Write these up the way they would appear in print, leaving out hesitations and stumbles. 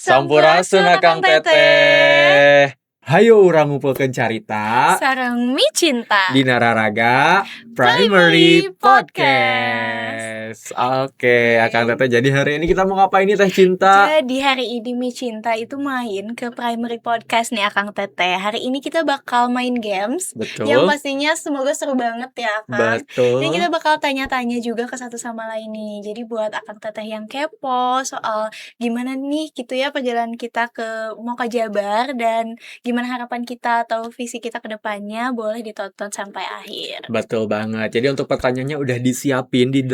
Sampurasun Akang Teteh. Hayo urang ngumpulkeun carita Sareng Mi Cinta di Nararaga Primary Podcast. Oke, Akang Teteh, jadi hari ini kita mau ngapain nih Teh Cinta? Jadi hari ini Mi Cinta itu main ke Primary Podcast nih Akang Teteh. Hari ini kita bakal main games yang Betul, pastinya semoga seru banget ya Akang. Dan kita betul. bakal tanya-tanya juga ke satu sama lain nih. Jadi buat Akang Teteh yang kepo soal gimana nih gitu ya perjalanan kita ke Moka Jabar dan gimana harapan kita atau visi kita ke depannya, boleh ditonton sampai akhir. Betul banget. Jadi untuk pertanyaannya udah disiapin di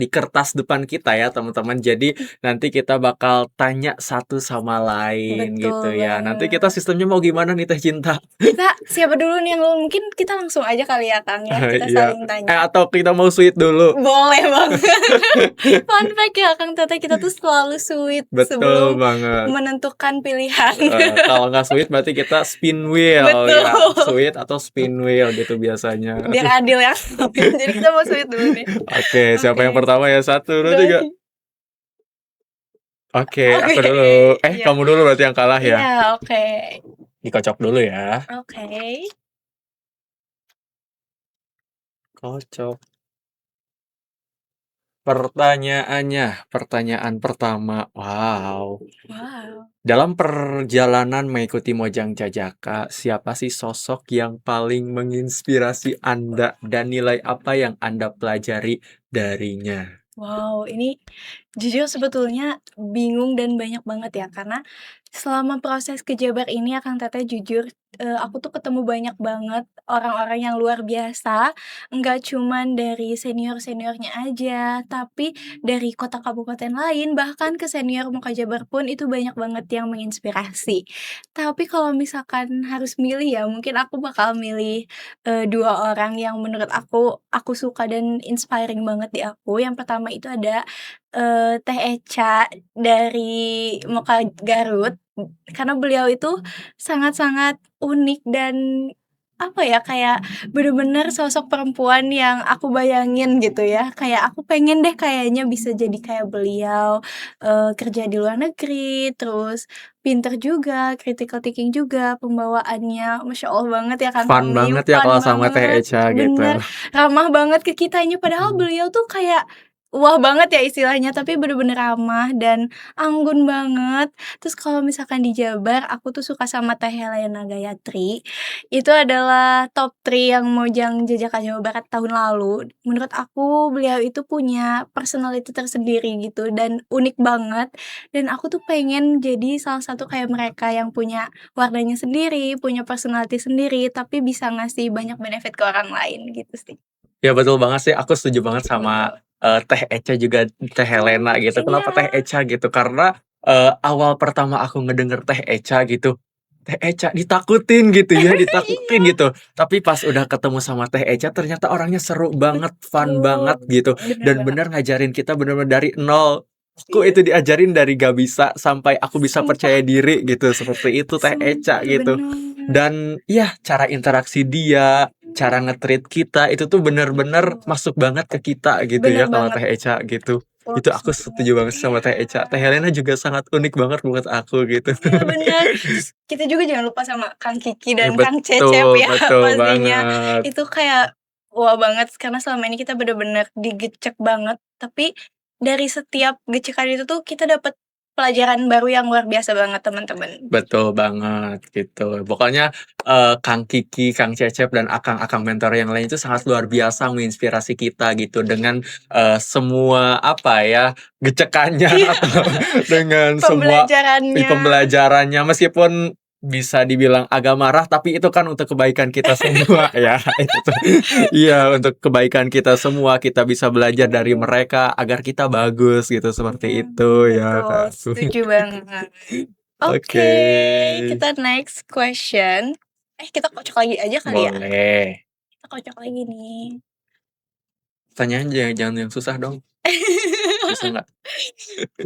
kertas depan kita ya teman-teman. Jadi nanti kita bakal tanya satu sama lain gitu Betul ya. Nanti kita banget. sistemnya mau gimana nih Teh Cinta? Kita siapa dulu nih yang mungkin kita langsung aja kali ya Kang ya, kita Iya. saling tanya. Atau kita mau sweet dulu? Boleh banget. Fun fact ya Kang Teteh, kita tuh selalu sweet Betul sebelum banget. menentukan pilihan. Kalau nggak sweet berarti kita spin wheel Betul. ya. Sweet atau spin wheel gitu biasanya. Biar adil ya. Jadi kita mau sweet dulu nih. Oke, siapa yang Oke. pertama ya? 1, 2, 3. Oke, aku Oke. dulu. Iya. Kamu dulu berarti yang kalah ya. Iya, oke. Dikocok dulu ya. Oke. Kocok. Pertanyaan pertama. Wow. Wow. Dalam perjalanan mengikuti Mojang Jajaka, siapa sih sosok yang paling menginspirasi Anda dan nilai apa yang Anda pelajari darinya? Wow, ini jujur sebetulnya bingung dan banyak banget ya, karena selama proses ke Jabar ini ya Kang Teteh, jujur, aku tuh ketemu banyak banget orang-orang yang luar biasa, nggak cuman dari senior-seniornya aja, tapi dari kota kabupaten lain, bahkan ke senior Muka Jabar pun itu banyak banget yang menginspirasi. Tapi kalau misalkan harus milih ya, mungkin aku bakal milih 2 orang yang menurut aku suka dan inspiring banget di aku. Yang pertama itu ada, Teh Echa dari Moka Garut, karena beliau itu sangat-sangat unik dan, apa ya, kayak bener-bener sosok perempuan yang aku bayangin gitu ya, kayak aku pengen deh kayaknya bisa jadi kayak beliau, kerja di luar negeri, terus pinter juga, critical thinking juga, pembawaannya Masya Allah banget ya Kang Fun Aming, banget ya fun kalau sama Teh banget, Echa gitu. bener, ramah banget ke kitanya, padahal Mhm. beliau tuh kayak wah banget ya istilahnya, tapi bener-bener ramah dan anggun banget. Terus kalau misalkan di Jabar, aku tuh suka sama Teh Helena Gayatri, itu adalah top 3 yang Mojang Jajaka Jawa Barat tahun lalu. Menurut aku beliau itu punya personality tersendiri gitu dan unik banget, dan aku tuh pengen jadi salah satu kayak mereka yang punya warnanya sendiri, punya personality sendiri, tapi bisa ngasih banyak benefit ke orang lain gitu sih. Ya betul banget sih, aku setuju banget sama Teh Echa juga Teh Helena gitu. Kenapa Teh Iya. Echa gitu? Karena awal pertama aku ngedenger Teh Echa gitu, Teh Echa ditakutin gitu ya, ditakutin Iya, gitu. Tapi pas udah ketemu sama Teh Echa ternyata orangnya seru banget, fun betul, banget gitu. bener Dan banget, bener ngajarin kita bener-bener dari nol. Aku iya, itu diajarin dari gak bisa sampai aku bisa sumpah percaya diri gitu. Seperti itu Teh Echa sumpah, gitu. bener, Dan ya cara interaksi dia, cara nge-treat kita itu tuh bener-bener betul, masuk banget ke kita gitu bener ya kalau banget, Teh Echa gitu. Itu works aku banget, setuju banget sama iya. Teh Echa. Teh Helena juga sangat unik banget buat aku gitu. Iya bener, terus kita juga jangan lupa sama Kang Kiki dan Kang Cecep Betul, ya betul pastinya. banget. Itu kayak wah banget karena selama ini kita bener-bener digecek banget, tapi dari setiap gecekan itu tuh kita dapet pelajaran baru yang luar biasa banget teman-teman. Betul banget gitu. Pokoknya Kang Kiki, Kang Cecep dan akang-akang mentor yang lain itu sangat luar biasa menginspirasi kita gitu dengan semua apa ya, gecekannya Iya, atau dengan semua pembelajarannya. pembelajarannya meskipun bisa dibilang agak marah tapi itu kan untuk kebaikan kita semua ya. Itu tuh. Iya, untuk kebaikan kita semua kita bisa belajar dari mereka agar kita bagus gitu seperti itu ya Betul, Kak. setuju banget. Oke, Oke. kita next question. Kita kocok lagi aja kali ya? Boleh. Kita kocok lagi nih. Pertanyaan jangan yang susah dong, bisa nggak?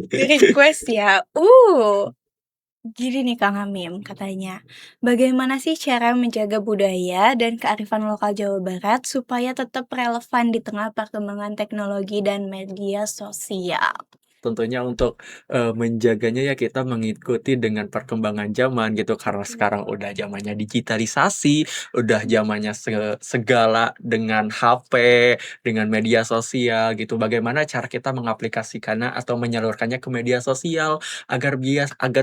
Di-request ya. Gini nih Kang Amim, katanya, bagaimana sih cara menjaga budaya dan kearifan lokal Jawa Barat supaya tetap relevan di tengah perkembangan teknologi dan media sosial? tentunya untuk, menjaganya ya kita mengikuti dengan perkembangan zaman gitu, karena sekarang Betul. udah zamannya digitalisasi, udah zamannya segala dengan HP, dengan media sosial gitu. Bagaimana cara kita mengaplikasikannya atau menyalurkannya ke media sosial agar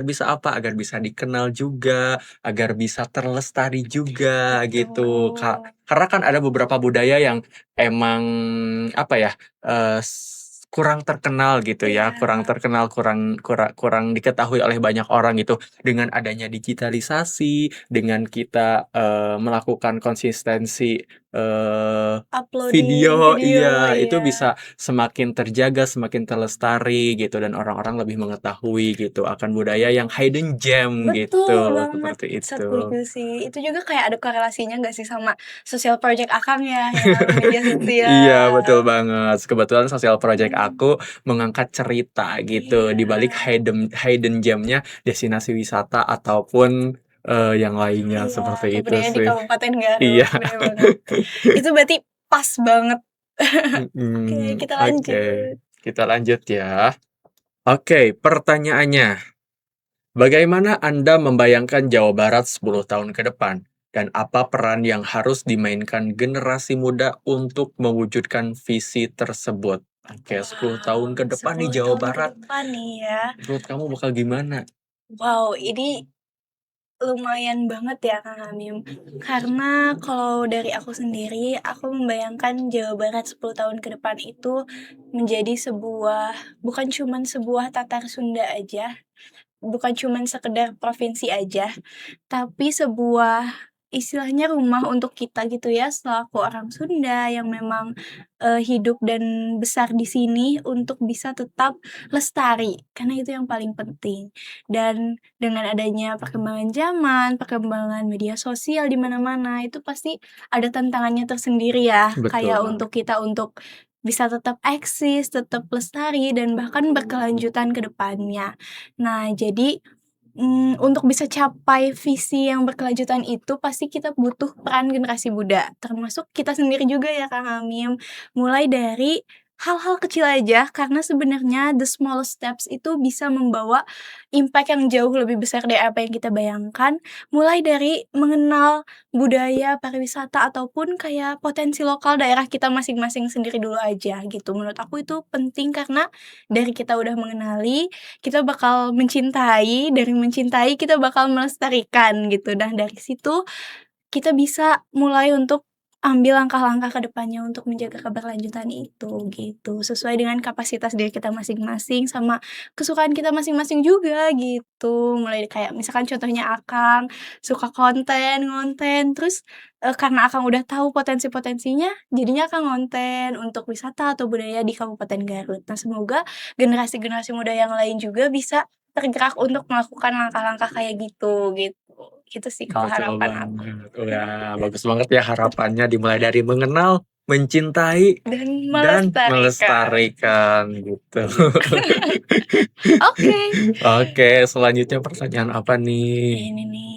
bisa apa, agar bisa dikenal juga, agar bisa terlestari juga gitu, Kak. Betul. Karena kan ada beberapa budaya yang emang apa ya, kurang terkenal gitu ya, Iya, kurang terkenal, kurang diketahui oleh banyak orang gitu. Dengan adanya digitalisasi, dengan kita, melakukan konsistensi, uploading video video, iya, itu iya. bisa semakin terjaga, semakin terlestari gitu, dan orang-orang lebih mengetahui gitu akan budaya yang hidden gem Betul gitu, banget, seperti itu. setuju sih. Itu juga kayak ada korelasinya nggak sih sama social project Akang ya, yang media Iya, betul sosial? banget. Kebetulan sosial project Mmm, aku mengangkat cerita gitu, di balik iya, hidden hidden gem-nya destinasi wisata ataupun, yang lainnya, iya, seperti itu budaya di sih. Kabupaten Garut, Iya. bener banget. Itu berarti pas banget. Oke, Mhm, kita oke. lanjut. Kita lanjut ya. Oke, pertanyaannya. Bagaimana Anda membayangkan Jawa Barat 10 tahun ke depan? Dan apa peran yang harus dimainkan generasi muda untuk mewujudkan visi tersebut? Oke, 10 tahun Wow, ke depan nih 10 Jawa tahun ke Barat, depan nih ya. menurut kamu bakal gimana? Wow, ini lumayan banget ya Kang Amim, karena kalau dari aku sendiri, aku membayangkan Jawa Barat 10 tahun ke depan itu menjadi sebuah bukan cuman sebuah Tatar Sunda aja, bukan cuman sekedar provinsi aja, tapi sebuah istilahnya rumah untuk kita gitu ya, selaku orang Sunda yang memang, hidup dan besar di sini untuk bisa tetap lestari, karena itu yang paling penting. Dan dengan adanya perkembangan zaman, perkembangan media sosial di mana-mana, itu pasti ada tantangannya tersendiri ya, Betul kayak banget. untuk kita untuk bisa tetap eksis, tetap lestari, dan bahkan berkelanjutan ke depannya. Nah, jadi, untuk bisa capai visi yang berkelanjutan itu pasti kita butuh peran generasi muda, termasuk kita sendiri juga ya Kang Amim. Mulai dari hal-hal kecil aja, karena sebenarnya the smallest steps itu bisa membawa impact yang jauh lebih besar dari apa yang kita bayangkan. Mulai dari mengenal budaya, pariwisata, ataupun kayak potensi lokal daerah kita masing-masing sendiri dulu aja gitu. Menurut aku itu penting karena dari kita udah mengenali, kita bakal mencintai, dari mencintai kita bakal melestarikan gitu. Dan dari situ kita bisa mulai untuk ambil langkah-langkah ke depannya untuk menjaga keberlanjutan itu, gitu. Sesuai dengan kapasitas diri kita masing-masing sama kesukaan kita masing-masing juga, gitu. Mulai kayak misalkan contohnya Akang, suka konten, ngonten, terus, karena Akang udah tahu potensi-potensinya, jadinya Akang ngonten untuk wisata atau budaya di Kabupaten Garut. Nah, semoga generasi-generasi muda yang lain juga bisa tergerak untuk melakukan langkah-langkah kayak gitu, gitu. Itu sih kalau Betul harapan aku. banget. Wah, bagus banget ya harapannya dimulai dari mengenal, mencintai, Dan dan melestarikan, melestarikan gitu. gitu. Oke, Oke, selanjutnya pertanyaan apa nih? ini nih.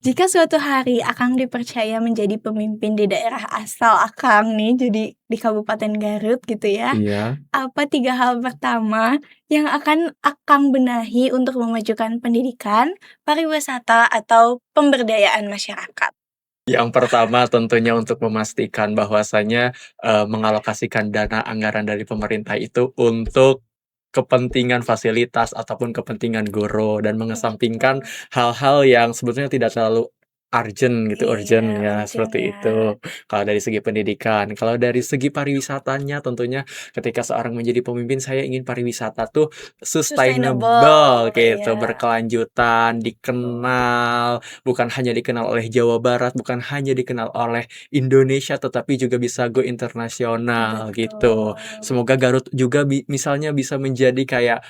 Jika suatu hari Akang dipercaya menjadi pemimpin di daerah asal Akang nih, jadi di Kabupaten Garut gitu ya, Iya. apa 3 hal pertama yang akan Akang benahi untuk memajukan pendidikan, pariwisata, atau pemberdayaan masyarakat? Yang pertama tentunya untuk memastikan bahwasanya, mengalokasikan dana anggaran dari pemerintah itu untuk kepentingan fasilitas ataupun kepentingan guru dan mengesampingkan Betul. hal-hal yang sebetulnya tidak terlalu Iya, urgent ya, urgent seperti ya. itu. Kalau dari segi pendidikan. Kalau dari segi pariwisatanya tentunya ketika seorang menjadi pemimpin saya ingin pariwisata tuh sustainable Sustainable, gitu, ya. berkelanjutan, dikenal, bukan hanya dikenal oleh Jawa Barat, bukan hanya dikenal oleh Indonesia, tetapi juga bisa go internasional gitu. Betul. Semoga Garut juga misalnya bisa menjadi kayak,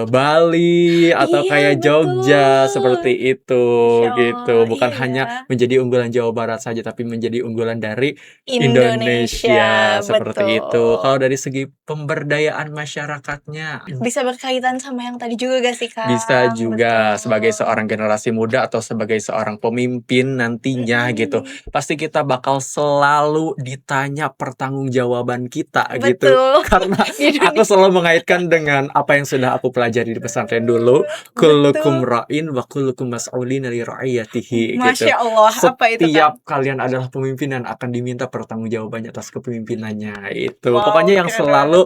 Bali atau Iya, kayak Jogja, betul. seperti itu, Insya gitu. Allah, Bukan iya ya. hanya menjadi unggulan Jawa Barat saja, tapi menjadi unggulan dari Indonesia, Indonesia, seperti itu. Kalau betul. dari segi pemberdayaan masyarakatnya, Bisa berkaitan sama yang tadi juga gak sih, bisa Kang? juga sebagai Betul. seorang generasi muda atau sebagai seorang pemimpin nantinya gitu, Mhm. pasti kita bakal selalu ditanya pertanggungjawaban kita gitu. Betul. Karena Di aku dunia selalu mengaitkan dengan apa yang sudah aku pelajari di pesantren dulu, "Kullukum betul. ra'in wa kullukum mas'ulin dari ra'iyatihi," gitu. Masya Allah, apa itu, Kak? Setiap kalian adalah pemimpin dan akan diminta pertanggungjawabannya atas kepemimpinannya, itu. Wow, Pokoknya yang keren banget. selalu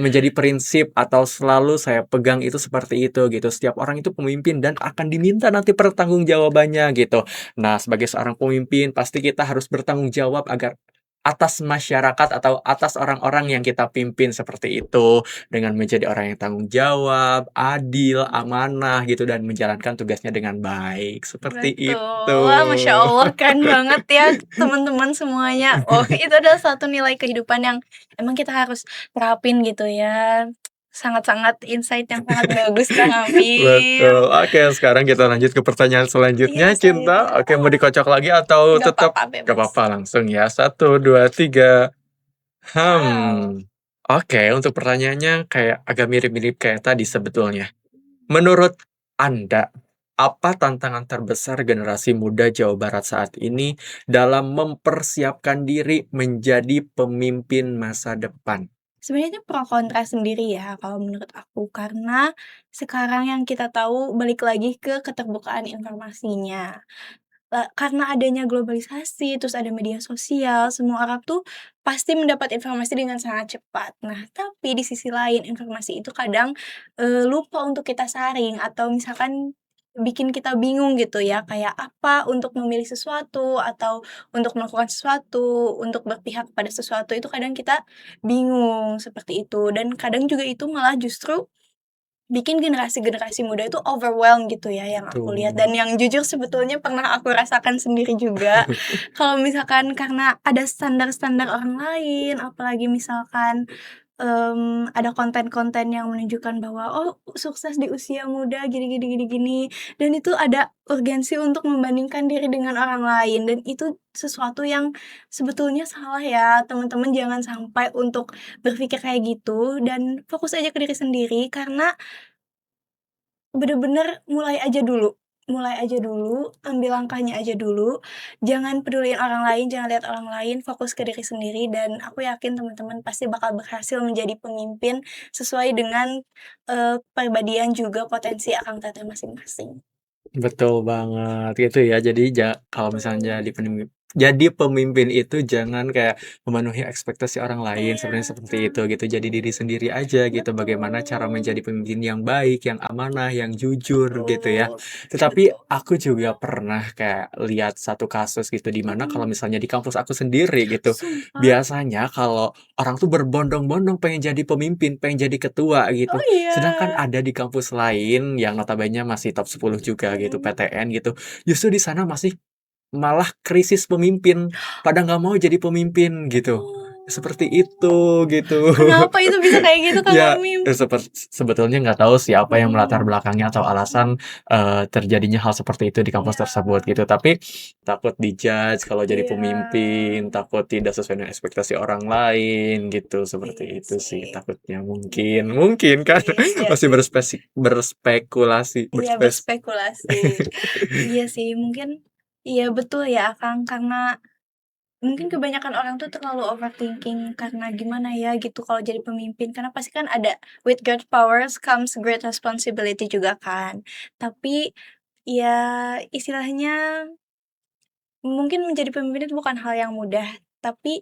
menjadi prinsip atau selalu saya pegang itu seperti itu gitu. Setiap orang itu pemimpin dan akan diminta nanti pertanggungjawabannya gitu. Nah, sebagai seorang pemimpin pasti kita harus bertanggung jawab agar atas masyarakat atau atas orang-orang yang kita pimpin seperti itu dengan menjadi orang yang tanggung jawab, adil, amanah gitu dan menjalankan tugasnya dengan baik. Seperti itu. Betul. Wah, Masya Allah, keren banget ya teman-teman semuanya. Oh, itu adalah satu nilai kehidupan yang emang kita harus terapin gitu ya. Sangat-sangat insight yang sangat bagus, Kang Amir. Betul. Oke, sekarang kita lanjut ke pertanyaan Iya, selanjutnya, Cinta. selanjutnya. Oke, mau dikocok lagi atau Nggak tetap apa-apa, gak bebas. apa-apa langsung ya. Satu, dua, tiga. Wow. Oke, untuk pertanyaannya kayak agak mirip-mirip kayak tadi sebetulnya. Menurut Anda, apa tantangan terbesar generasi muda Jawa Barat saat ini dalam mempersiapkan diri menjadi pemimpin masa depan? Sebenarnya pro kontra sendiri ya kalau menurut aku, karena sekarang yang kita tahu balik lagi ke keterbukaan informasinya. Karena adanya globalisasi, terus ada media sosial, semua orang tuh pasti mendapat informasi dengan sangat cepat. Nah, tapi di sisi lain informasi itu kadang, lupa untuk kita saring atau misalkan bikin kita bingung gitu ya, kayak apa untuk memilih sesuatu atau untuk melakukan sesuatu, untuk berpihak pada sesuatu itu kadang kita bingung, seperti itu. Dan kadang juga itu malah justru bikin generasi-generasi muda itu overwhelmed gitu ya yang aku lihat dan Betul. yang jujur sebetulnya pernah aku rasakan sendiri juga. Kalau misalkan karena ada standar-standar orang lain, apalagi misalkan, ada konten-konten yang menunjukkan bahwa, "Oh, sukses di usia muda gini gini gini gini," dan itu ada urgensi untuk membandingkan diri dengan orang lain dan itu sesuatu yang sebetulnya salah ya, teman-teman jangan sampai untuk berpikir kayak gitu dan fokus aja ke diri sendiri karena bener-bener mulai aja dulu, ambil langkahnya aja dulu, jangan peduliin orang lain, jangan lihat orang lain, fokus ke diri sendiri dan aku yakin teman-teman pasti bakal berhasil menjadi pemimpin sesuai dengan, kepribadian juga potensi akang teteh masing-masing. Betul banget, gitu ya. Jadi kalau misalnya Betul. jadi pemimpin itu jangan kayak memenuhi ekspektasi orang lain, Iya, sebenarnya seperti itu gitu. Jadi diri sendiri aja gitu, bagaimana cara betul. menjadi pemimpin yang baik, yang amanah, yang jujur gitu ya. Betul, Tetapi betul. aku juga pernah kayak lihat satu kasus gitu, di mana kalau Mhm. misalnya di kampus aku sendiri gitu, Sumpah? biasanya kalau orang tuh berbondong-bondong pengen jadi pemimpin, pengen jadi ketua Oh gitu. Sedangkan iya. ada di kampus lain yang notabene masih top 10 juga gitu, Mhm. PTN gitu, justru di sana masih malah krisis pemimpin, pada nggak mau jadi pemimpin gitu. Seperti itu, Oh, gitu. kenapa itu bisa kayak gitu, Kang Ya, Amim? sebetulnya nggak tahu sih apa yang melatar Mhm. belakangnya atau alasan, terjadinya hal seperti itu di kampus Iya, tersebut gitu. Tapi takut di-judge kalau jadi iya. pemimpin, takut tidak sesuai dengan ekspektasi orang lain gitu, Iya seperti itu sih sih. takutnya mungkin mungkin kan Iya masih sih. berspekulasi Iya, berspekulasi. Iya sih, mungkin iya betul ya, Kang, karena mungkin kebanyakan orang tuh terlalu overthinking karena gimana ya gitu kalau jadi pemimpin, karena pasti kan ada with great powers comes great responsibility juga kan. Tapi ya istilahnya mungkin menjadi pemimpin itu bukan hal yang mudah, tapi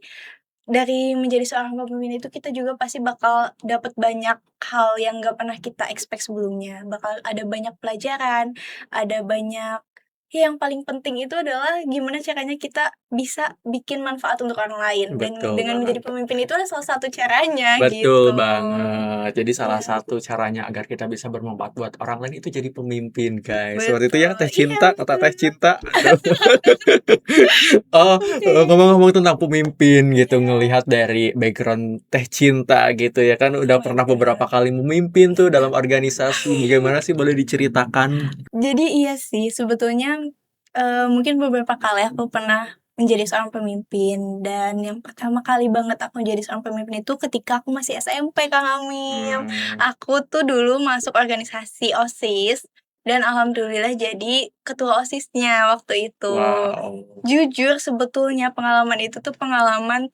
dari menjadi seorang pemimpin itu kita juga pasti bakal dapat banyak hal yang nggak pernah kita expect sebelumnya. Bakal ada banyak pelajaran, ada banyak ya yang paling penting itu adalah gimana caranya kita bisa bikin manfaat untuk orang lain dan Betul dengan banget. menjadi pemimpin itu adalah salah satu caranya Betul gitu. banget. Jadi salah Iya, satu caranya agar kita bisa bermanfaat buat orang lain itu jadi pemimpin, guys. Seperti itu ya, betul. Teh Iya Cinta, kata Teh betul. Cinta. Aduh. Oh, Oke. ngomong-ngomong tentang pemimpin gitu, Iya. ngelihat dari background Teh Cinta gitu ya kan Oh udah my pernah beberapa god. kali memimpin tuh dalam Iya. organisasi. Bagaimana sih boleh diceritakan? Jadi iya sih sebetulnya Mungkin beberapa kali aku pernah menjadi seorang pemimpin dan yang pertama kali banget aku jadi seorang pemimpin itu ketika aku masih SMP, Kang Amim. Aku tuh dulu masuk organisasi OSIS dan alhamdulillah jadi ketua OSISnya waktu itu. Wow. Jujur sebetulnya pengalaman itu tuh pengalaman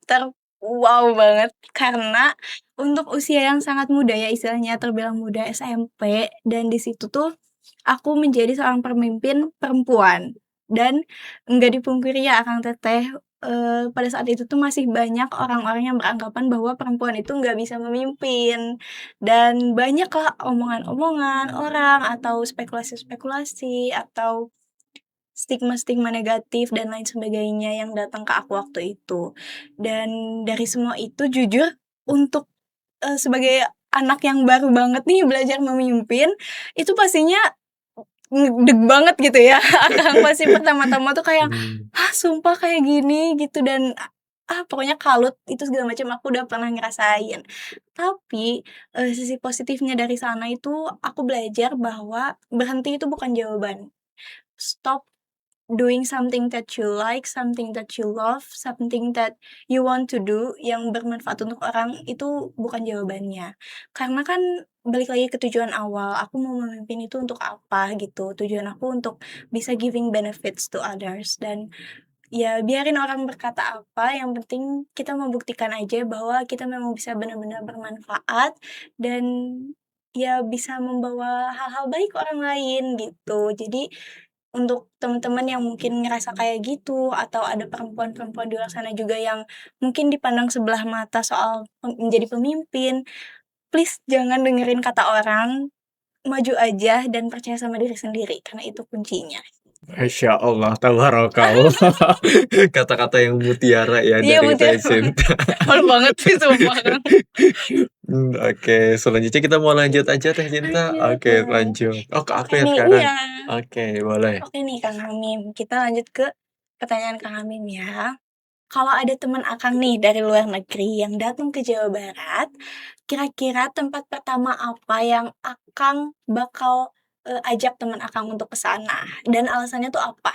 wow banget karena untuk usia yang sangat muda ya istilahnya terbilang muda SMP dan di situ tuh aku menjadi seorang pemimpin perempuan. Dan nggak dipungkiri ya Akang Teteh, pada saat itu tuh masih banyak orang-orang yang beranggapan bahwa perempuan itu nggak bisa memimpin. Dan banyaklah omongan-omongan orang atau spekulasi-spekulasi atau stigma-stigma negatif dan lain sebagainya yang datang ke aku waktu itu. Dan dari semua itu jujur untuk, sebagai anak yang baru banget nih belajar memimpin, itu pastinya ngedeg banget gitu ya, Akang pasti pertama-tama tuh kayak, Mmm. "Hah, sumpah kayak gini?" Gitu dan, pokoknya kalut itu segala macam aku udah pernah ngerasain. Tapi, sisi positifnya dari sana itu aku belajar bahwa berhenti itu bukan jawaban. Stop doing something that you like, something that you love, something that you want to do yang bermanfaat untuk orang itu bukan jawabannya. Karena kan balik lagi ke tujuan awal, aku mau memimpin itu untuk apa gitu. Tujuan aku untuk bisa giving benefits to others dan ya biarin orang berkata apa, yang penting kita membuktikan aja bahwa kita memang bisa benar-benar bermanfaat dan ya bisa membawa hal-hal baik ke orang lain gitu. Jadi untuk teman-teman yang mungkin ngerasa kayak gitu atau ada perempuan-perempuan di luar sana juga yang mungkin dipandang sebelah mata soal menjadi pemimpin, please jangan dengerin kata orang, maju aja dan percaya sama diri sendiri karena itu kuncinya. Masya Allah, tabarakallah. Kata-kata yang mutiara ya Iya dari mutiara Teh banget, Cinta. malu banget sih sumpah Kang. Oke, selanjutnya kita mau lanjut aja Teh Cinta? Lanjut Oke, dong. lanjut. Oh, ke aku Oke ya nih sekarang? iya. Oke, boleh. Oke nih Kang Amim, kita lanjut ke pertanyaan Kang Amim ya. Kalau ada teman Akang nih dari luar negeri yang datang ke Jawa Barat, kira-kira tempat pertama apa yang Akang bakal, ajak teman Akang untuk ke sana? Dan alasannya tuh apa?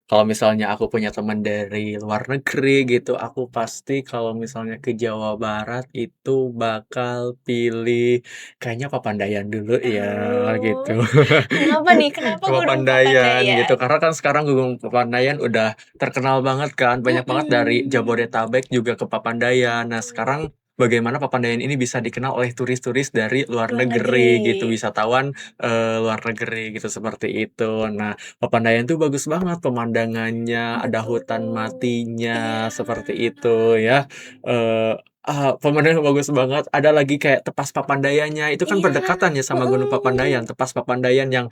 Kalau misalnya aku punya teman dari luar negeri gitu, aku pasti kalau misalnya ke Jawa Barat itu bakal pilih kayaknya Papandayan dulu ya, Oh, gitu. kenapa nih? Kenapa Ke Gunung Papandayan gitu, Papandayan? karena kan sekarang Gunung Papandayan udah terkenal banget kan, banyak banget dari Mhm, Jabodetabek juga ke Papandayan. Nah, betul. sekarang bagaimana Papandayan ini bisa dikenal oleh turis-turis dari luar Luar negeri. negeri gitu, wisatawan, luar negeri gitu, seperti itu. Nah, Papandayan tuh bagus banget pemandangannya, ada hutan Betul. matinya, Iya. seperti itu ya, pemandangannya bagus banget, ada lagi kayak Tepas Papandayannya, itu kan Iya, berdekatan ya sama Gunung Papandayan, mhm. Tepas Papandayan yang,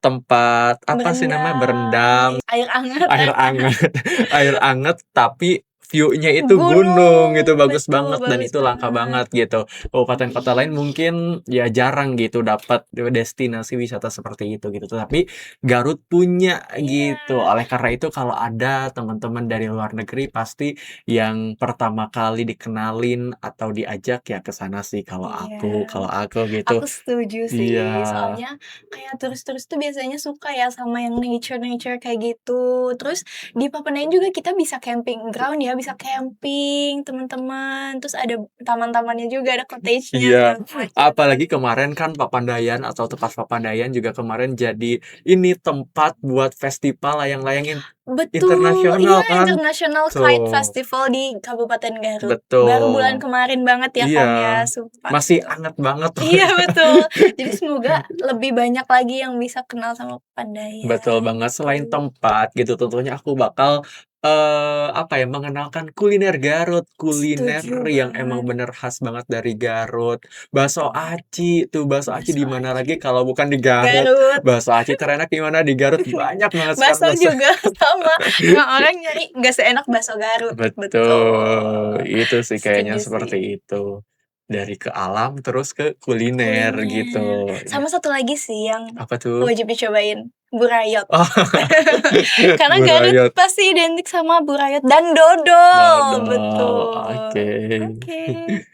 tempat apa sih namanya, Berendam, berendam, air anget air air anget anget. air anget tapi view-nya itu gunung Gunung, gitu, bagus betul, banget dan bagus itu langka banget. banget gitu. Kabupaten kota lain mungkin ya jarang gitu dapat destinasi wisata seperti itu gitu, tapi Garut punya Iya, gitu. Oleh karena itu kalau ada teman-teman dari luar negeri pasti yang pertama kali dikenalin atau diajak ya ke sana sih iya. kalau aku gitu. Aku setuju Iya, sih, soalnya kayak turis-turis tuh biasanya suka ya sama yang nature-nature kayak gitu. Terus di Papandayan juga kita bisa camping ground ya, bisa camping teman-teman, terus ada taman-tamannya juga, ada cottage-nya iya. segala macam. Apalagi kemarin kan Papandayan atau Tepas Papandayan juga kemarin jadi ini tempat buat festival layang-layang Betul, internasional iya kan. International Kite Tuh, Festival di Kabupaten Garut. Baru bulan betul. kemarin banget ya, Iya, Kang, ya, sumpah masih itu. anget banget Iya pokoknya. betul, jadi semoga lebih banyak lagi yang bisa kenal sama Betul Papandayan banget, selain gitu. tempat gitu tentunya aku bakal, apa ya, mengenalkan kuliner Garut, kuliner Setuju yang emang banget, bener khas banget dari Garut. Bakso aci tuh, bakso aci bakso di mana lagi aci, kalau bukan di Garut. Garut, Bakso aci terenak di mana? Di Garut, banyak banget sekarang bakso bakso. juga sama, emang orang nyari nggak seenak bakso Garut, Betul, betul. itu sih kayaknya Setuju seperti sih. itu. Dari ke alam terus ke kuliner gitu, Kuliner, ya. sama satu lagi sih yang Apa tuh? wajib dicobain, burayot. Oh, Karena Garut Burayot. pasti identik sama burayot dan dodol, Dodol, oke. betul. Oke.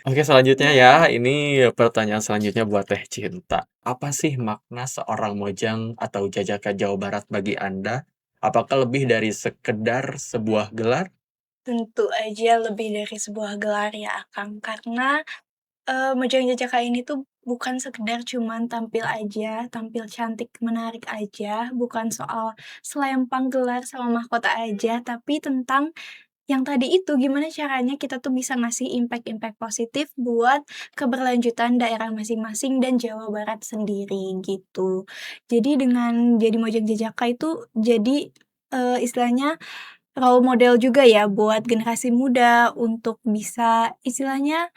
Oke, selanjutnya ya, Iya. ini pertanyaan selanjutnya buat Teh Cinta. Apa sih makna seorang mojang atau jajaka Jawa Barat bagi Anda? Apakah lebih dari sekedar sebuah gelar? Tentu aja lebih dari sebuah gelar ya, Kang, karena Mojang Jajaka ini tuh bukan sekedar cuman tampil aja, tampil cantik, menarik aja, bukan soal selempang gelar sama mahkota aja, tapi tentang yang tadi itu, gimana caranya kita tuh bisa ngasih impact-impact positif buat keberlanjutan daerah masing-masing dan Jawa Barat sendiri, gitu. Jadi dengan jadi Mojang Jajaka itu jadi, istilahnya role model juga ya buat generasi muda untuk bisa istilahnya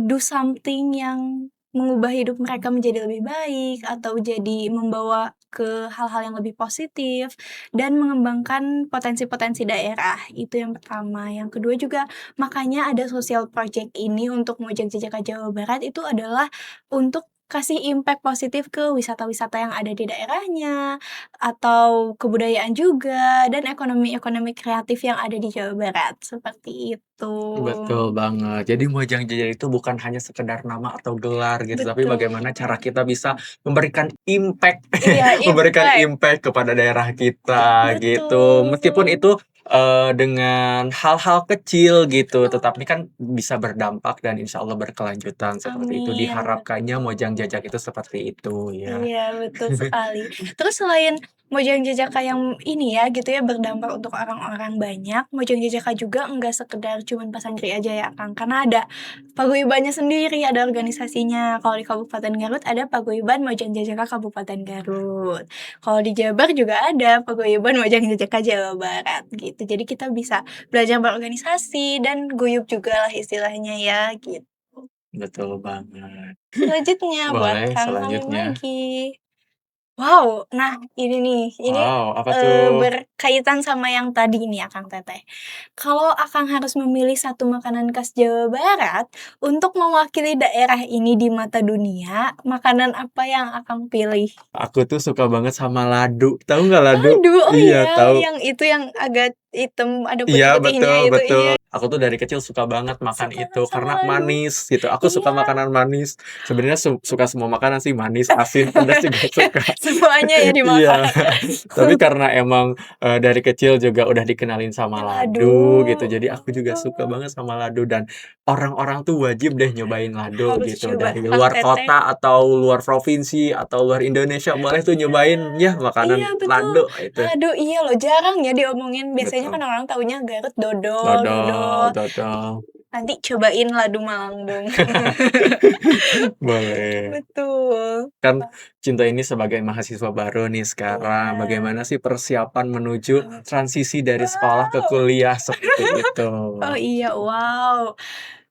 do something yang mengubah hidup mereka menjadi lebih baik, atau jadi membawa ke hal-hal yang lebih positif, dan mengembangkan potensi-potensi daerah, itu yang pertama. Yang kedua juga, makanya ada social project ini untuk Mojang Jajaka Jawa Barat itu adalah untuk kasih impact positif ke wisata-wisata yang ada di daerahnya, atau kebudayaan juga, dan ekonomi-ekonomi kreatif yang ada di Jawa Barat, seperti itu. Betul banget. Jadi Mojang Jaya itu bukan hanya sekedar nama atau gelar gitu, tapi Betul. bagaimana cara kita bisa memberikan impact, Iya, memberikan impact. impact kepada daerah kita gitu. Meskipun Betul. itu dengan hal-hal kecil gitu, Betul. tetapi kan bisa berdampak dan insya Allah berkelanjutan seperti itu. Amin, Diharapkannya Mojang betul. Jajak itu seperti itu ya. Iya, betul sekali. Terus selain Mojang Jajaka yang ini ya, gitu ya, berdampak untuk orang-orang banyak, Mojang Jajaka juga enggak sekedar cuman pasantri aja ya, Kang. Karena ada paguyubannya sendiri, ada organisasinya. Kalau di Kabupaten Garut ada Paguyuban Mojang Jajaka Kabupaten Garut. Kalau di Jabar juga ada Paguyuban Mojang Jajaka Jawa Barat, gitu. Jadi kita bisa belajar berorganisasi dan guyup juga lah istilahnya ya, gitu. Betul banget. Selanjutnya buat Boleh Kang Amin selanjutnya. lagi. Wow, nah ini nih, ini, Wow, apa tuh? berkaitan sama yang tadi nih ya Kang Teteh. Kalau Akang harus memilih satu makanan khas Jawa Barat untuk mewakili daerah ini di mata dunia, makanan apa yang Akang pilih? Aku tuh suka banget sama ladu. Tahu nggak ladu? Ladu, oh Iya, iya, tahu. yang itu yang agak hitam, ada Iya, putih-putihnya betul itu, betul. iya. Aku tuh dari kecil suka banget makan Suka itu sama karena ladu. manis gitu. Aku suka Iya. makanan manis. Sebenarnya suka semua makanan sih, manis, asin, pedas juga suka. Semuanya ya Iya, dimakan. tapi karena emang, dari kecil juga udah dikenalin sama Ladu, ladu gitu, jadi aku juga suka banget sama ladu dan orang-orang tuh wajib deh nyobain ladu harus gitu. coba Dari Kang luar Teteh. kota atau luar provinsi atau luar Indonesia boleh tuh Iya, nyobain ya iya makanan betul. ladu itu. Aduh iya loh, jarang ya diomongin. Biasanya kan Betul. orang taunya Garut dodol, dodol. Dodol dodol. Nanti cobain ladu Malang dong. Boleh. Betul. Kan Cinta ini sebagai mahasiswa baru nih sekarang, Iya. bagaimana sih persiapan menuju transisi dari sekolah ke Wow. kuliah seperti itu? Oh iya, wow.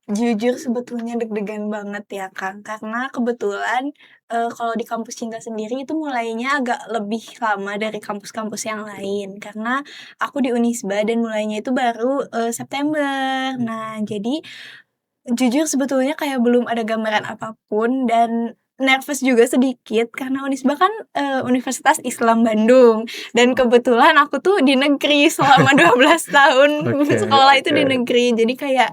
Jujur sebetulnya deg-degan banget ya, Kang, karena kebetulan, kalau di kampus Cinta sendiri itu mulainya agak lebih lama dari kampus-kampus yang lain, karena aku di Unisba dan mulainya itu baru, September. Nah, jadi jujur sebetulnya kayak belum ada gambaran apapun dan nervous juga sedikit karena Unisba kan, Universitas Islam Bandung dan kebetulan aku tuh di negeri selama 12 tahun Oke sekolah itu oke. di negeri. Jadi kayak,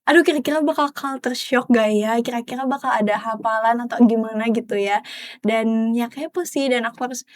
aduh kira-kira bakal culture shock gak ya? Kira-kira bakal ada hafalan atau gimana gitu ya? Dan ya kepo sih dan aku harus,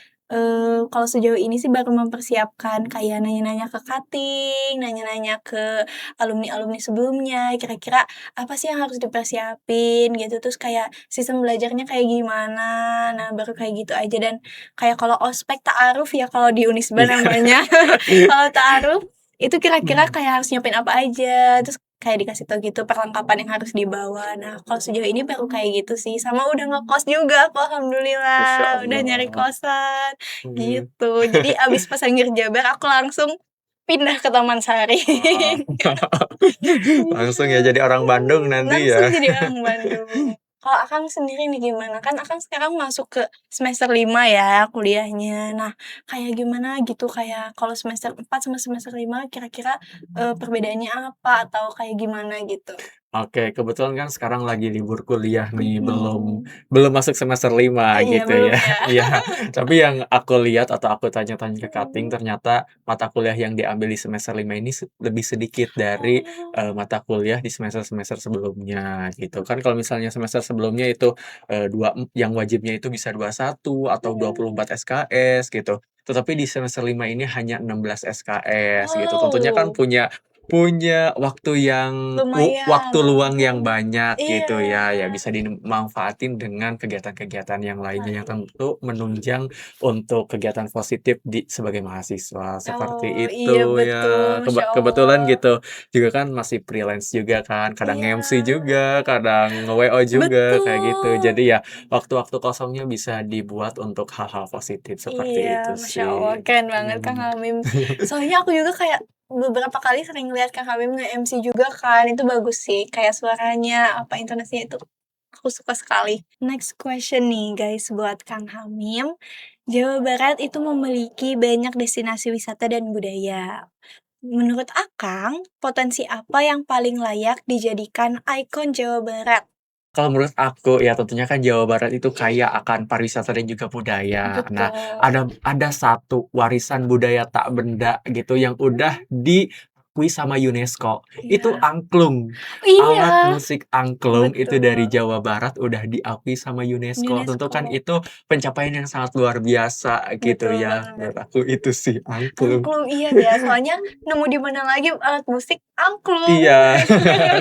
kalau sejauh ini sih baru mempersiapkan kayak nanya-nanya ke cutting, nanya-nanya ke alumni-alumni sebelumnya, kira-kira apa sih yang harus dipersiapin gitu, terus kayak sistem belajarnya kayak gimana, nah baru kayak gitu aja dan kayak kalau ospek ta'aruf ya kalau di Unisba Iya. namanya, kalau ta'aruf itu kira-kira kayak harus nyiapin apa aja, terus kayak dikasih tahu gitu perlengkapan yang harus dibawa. Nah kalau sejauh ini baru kayak gitu sih, sama udah ngekos juga aku Masya alhamdulillah, udah nyari Allah. kosan, Mmm, gitu. Jadi abis pasangir Jabar aku langsung pindah ke Taman Sari. wah. Iya, Langsung ya jadi orang Bandung nanti langsung ya. jadi orang Bandung. Kalau Akang sendiri nih gimana? Kan Akang sekarang masuk ke semester 5 ya kuliahnya. Nah, kayak gimana gitu, kayak kalau semester 4 sama semester 5 kira-kira, perbedaannya apa atau kayak gimana gitu? Oke, kebetulan kan sekarang lagi libur kuliah nih, belum Mhm. belum masuk semester 5 Iya gitu belum ya. ya? Iya, tapi yang aku lihat atau aku tanya-tanya ke cutting, Mhm. ternyata mata kuliah yang diambil di semester 5 ini lebih sedikit dari, Oh. mata kuliah di semester-semester sebelumnya gitu. Kan kalau misalnya semester sebelumnya itu, yang wajibnya itu bisa 21 atau Mhm. 24 SKS gitu. tetapi di semester 5 ini hanya 16 SKS gitu. Tentunya kan Wow, punya punya waktu lumayan. luang yang banyak Iya. gitu ya, ya bisa dimanfaatin dengan kegiatan-kegiatan yang lainnya yang Wah, tentu menunjang untuk kegiatan positif sebagai mahasiswa, oh, seperti iya itu betul, ya. Masya Kebetulan Allah. gitu, juga kan masih freelance juga kan, kadang Iya, MC juga, kadang nge-WO juga, kayak gitu. betul. Jadi ya waktu-waktu kosongnya bisa dibuat untuk hal-hal positif, Iya, seperti itu Masya Allah, sih. keren banget Kang Mhm. Hamim. Soalnya aku juga kayak beberapa kali sering lihat Kang Hamim nge-MC juga kan, itu bagus sih, kayak suaranya, apa, intonasinya itu aku suka sekali. Next question nih guys buat Kang Hamim. Jawa Barat itu memiliki banyak destinasi wisata dan budaya. Menurut Akang, potensi apa yang paling layak dijadikan ikon Jawa Barat? Kalau menurut aku ya tentunya kan Jawa Barat itu kaya akan pariwisata dan juga budaya. Nah, Betul. ada satu warisan budaya tak benda gitu yang udah diakui sama UNESCO. Itu Iya. angklung. Alat Iya, musik angklung itu dari betul. Jawa Barat udah diakui sama UNESCO. Tentu kan UNESCO. itu pencapaian yang sangat luar biasa gitu Betul ya. banget. Menurut aku itu sih angklung. Angklung, iya ya, soalnya nemu di mana lagi alat musik angklung. Iya.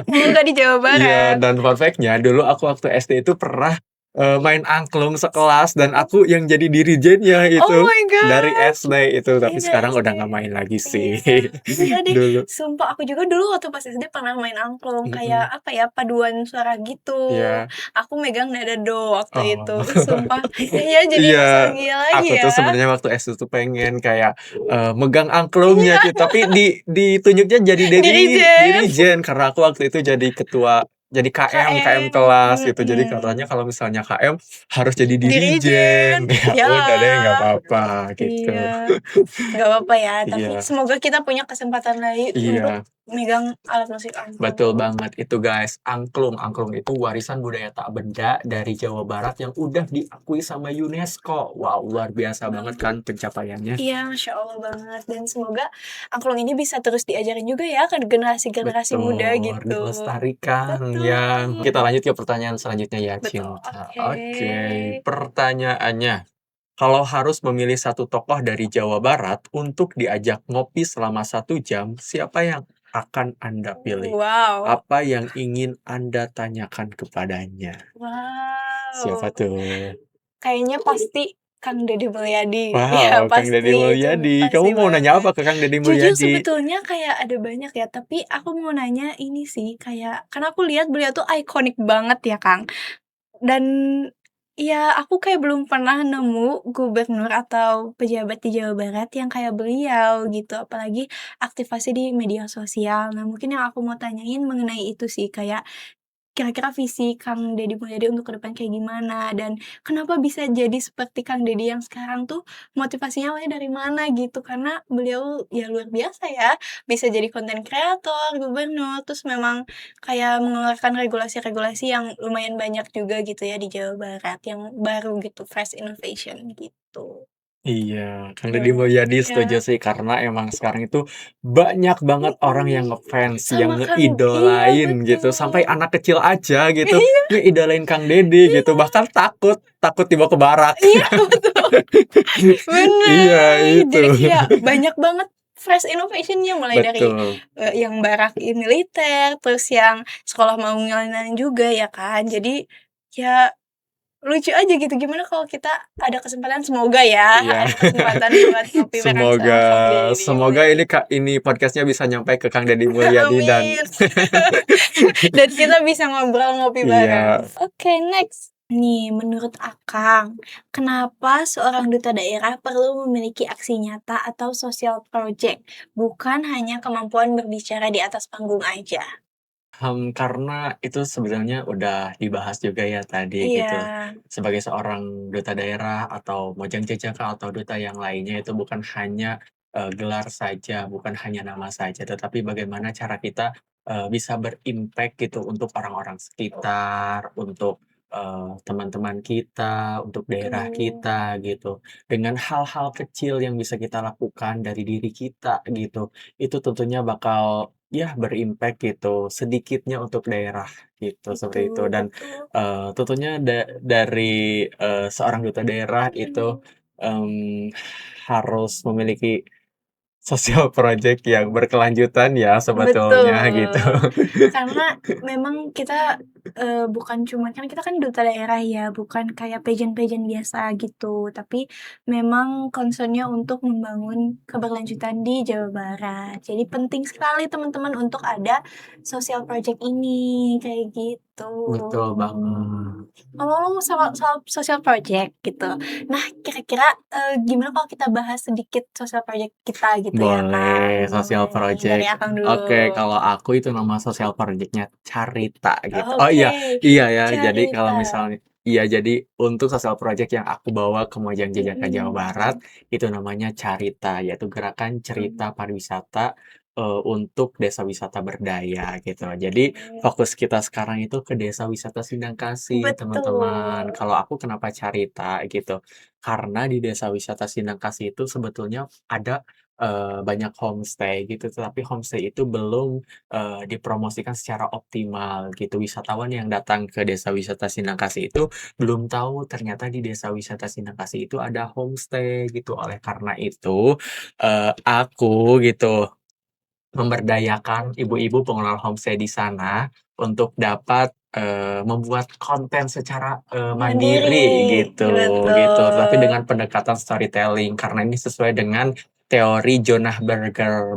Kalau nggak di Jawa Iya, Barat. dan fun fact-nya dulu aku waktu SD itu pernah, main angklung sekelas dan aku yang jadi dirijennya Oh itu, my dari god, SD itu, tapi iya sekarang SD. udah nggak main lagi sih, Iya, iya deh, dulu. sumpah aku juga dulu waktu pas SD pernah main angklung, kayak Mhm, apa ya, paduan suara gitu. iya. Aku megang nada do waktu Oh. itu. Ih, sumpah, iya jadi Iya, nostalgia lagi aku tuh ya. sebenarnya waktu SD tuh pengen kayak, megang angklungnya Iya, gitu, tapi ditunjuknya jadi Dirijen, dirijen karena aku waktu itu jadi ketua jadi KM KM, kelas gitu. Jadi mhm, katanya kalau misalnya KM harus jadi Dirijen, dirijen. Ya ya. udah deh nggak apa-apa gitu. Iya, nggak apa-apa ya, tapi Iya, semoga kita punya kesempatan lagi untuk iya. megang alat musik Betul angklung. banget itu guys, angklung. Angklung itu warisan budaya tak benda dari Jawa Barat yang udah diakui sama UNESCO. Wow, luar biasa banget kan pencapaiannya. Iya, Masya Allah banget, dan semoga angklung ini bisa terus diajarin juga ya ke generasi-generasi muda Betul, gitu. dilestarikan Betul, ya. Kita lanjut ke pertanyaan selanjutnya ya, betul, Cinta. oke. Oke, pertanyaannya, kalau harus memilih satu tokoh dari Jawa Barat untuk diajak ngopi selama 1 jam, siapa yang akan Anda pilih? Wow, Apa yang ingin Anda tanyakan kepadanya? Siapa wow, tuh? kayaknya pasti Kang Deddy Mulyadi. Iya, Wow, Kang pasti, Deddy itu Mulyadi. pasti Kamu mau nanya banget. apa ke Kang Deddy Jujur Mulyadi? sebetulnya kayak ada banyak ya, tapi aku mau nanya ini sih, kayak karena aku lihat beliau tuh ikonik banget ya, Kang. Dan ya aku kayak belum pernah nemu gubernur atau pejabat di Jawa Barat yang kayak beliau gitu, apalagi aktivasi di media sosial. Nah, mungkin yang aku mau tanyain mengenai itu sih, kayak kira-kira visi Kang Deddy Mulyadi untuk ke depan kayak gimana, dan kenapa bisa jadi seperti Kang Deddy yang sekarang tuh, motivasinya awalnya dari mana gitu. Karena beliau ya luar biasa ya, bisa jadi konten kreator, gubernur, terus memang kayak mengeluarkan regulasi-regulasi yang lumayan banyak juga gitu ya di Jawa Barat, yang baru gitu, fresh innovation gitu. Iya, Kang Deddy Boleh, Mulyadi setuju iya, sih karena emang sekarang itu banyak banget orang yang mhm, ngefans, yang sama Kang, iya ngeidolain gitu, sampai betul. anak kecil aja gitu Iya, ngeidolain Kang Deddy gitu, iya, bahkan takut takut dibawa ke barak. iya betul. Iya, Bener, itu. jadi kayak banyak banget fresh innovation-nya, mulai dari, Betul. yang barak militer, terus yang sekolah mau ngilangin juga ya kan. Jadi, ya lucu aja gitu, gimana kalau kita ada kesempatan, semoga ya, Iya. ada kesempatan buat ngopi bareng Semoga sama Kang Deddy semoga ini Mulyadi. ini podcast-nya bisa nyampai ke Kang Deddy Mulyadi dan Amin. Dan kita bisa ngobrol ngopi bareng. iya. Oke, next. Nih, menurut Akang, kenapa seorang duta daerah perlu memiliki aksi nyata atau social project, bukan hanya kemampuan berbicara di atas panggung aja? Karena itu sebenarnya udah dibahas juga ya tadi Iya, gitu. Sebagai seorang duta daerah atau Mojang Jajaka atau duta yang lainnya itu bukan hanya, gelar saja, bukan hanya nama saja, tetapi bagaimana cara kita, bisa berimpact gitu untuk orang-orang sekitar, untuk, teman-teman kita, untuk daerah betul. kita gitu. Dengan hal-hal kecil yang bisa kita lakukan dari diri kita gitu, itu tentunya bakal ya berimpact gitu, sedikitnya untuk daerah gitu, seperti itu. Betul, Dan, betul. tentunya dari, seorang duta daerah itu, Mhm. mmm, harus memiliki sosial project yang berkelanjutan ya sebetulnya gitu. Betul. Karena memang kita, bukan cuma kan kita kan duta daerah ya, bukan kayak pageant-pageant biasa gitu, tapi memang concern-nya untuk membangun keberlanjutan di Jawa Barat. Jadi penting sekali teman-teman untuk ada sosial project ini, kayak gitu. Betul banget. Ngomong-ngomong soal soal sosial project gitu. Nah, kira-kira, gimana kalau kita bahas sedikit sosial project kita gitu ya, Boleh, Kang? sosial Boleh nih, dari project. Akang Oke, dulu. kalau aku itu nama sosial project-nya Carita gitu. Oh Oke, iya, iya ya. Jadi kalau cerita. misalnya iya, jadi untuk sosial project yang aku bawa ke Mojang Jajaka Jawa Mhm, Barat itu namanya Carita, yaitu gerakan mmm, cerita pariwisata untuk desa wisata berdaya gitu. Jadi oke. fokus kita sekarang itu ke desa wisata Sindang Kasih, teman-teman. Betul. Kalau aku kenapa Carita gitu? Karena di desa wisata Sindang Kasih itu sebetulnya ada banyak homestay gitu, tetapi homestay itu belum, dipromosikan secara optimal gitu. Wisatawan yang datang ke desa wisata Sindangkasih itu belum tahu ternyata di desa wisata Sindangkasih itu ada homestay gitu. Oleh karena itu, aku gitu memberdayakan ibu-ibu pengelola homestay di sana untuk dapat, membuat konten secara, Mandiri, mandiri gitu, tetapi betul. dengan pendekatan storytelling karena ini sesuai dengan teori Jonah Berger